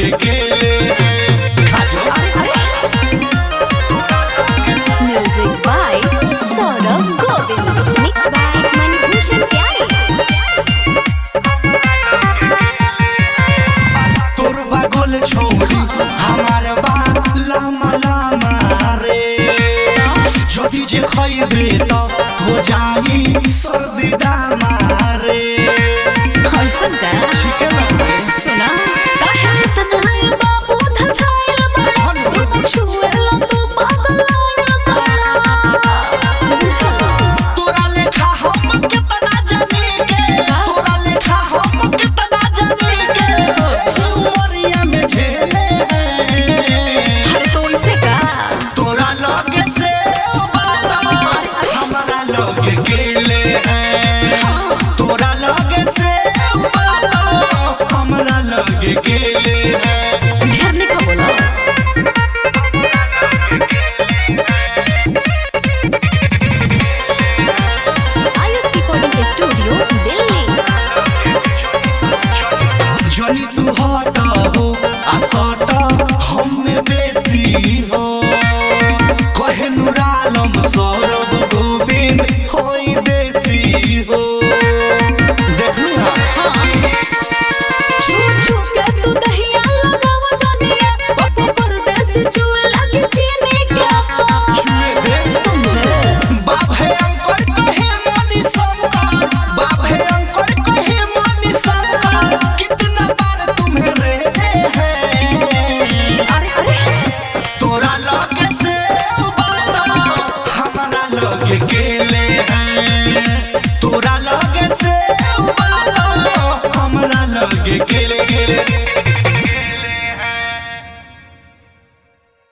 लगे केले music by Saurabh Govind, mix by Manbhushan Pyare. तोर बागोल छोड़ी हमार बा लामा लामा रे जदी जे खइबे त हो जाई सर्दी दामा रे ऐसन का ठीक लगबे सुना काहे इतना है बाबू धथाइल बड़ा तू छुएला तू पागल बड़ा बुझा तोरा लेखा हम कितना जानी के तोरा लेखा हम कितना जानी के उमरिया में झेले अरे तो इसे का तोरा लगे से बाता हमारा लगे केले तोरा लगे से बाता हमारा लगे केले ढेर नहीं का बोला आयुष रिकॉर्डिंग स्टूडियो दिल्ली। जनी तू हट हो आ सट हम में बेसी हो कहे नुरालम सौरभ गोविंद होई देसी हो देखलू हां छू छू के तू दहिया लगावा जानिए बापू परदेस चुए लगी चीनी के पा छुए दे समझे बाप है अंकुर कहे मनी शंकर बाप है अंकुर कहे मनी शंकर कितना बार तुम्हें रेले हैं अरे तोरा लगे से बाता हमारा लगे केले हैं तोरा लगे से बाता हमारा लगे केले केले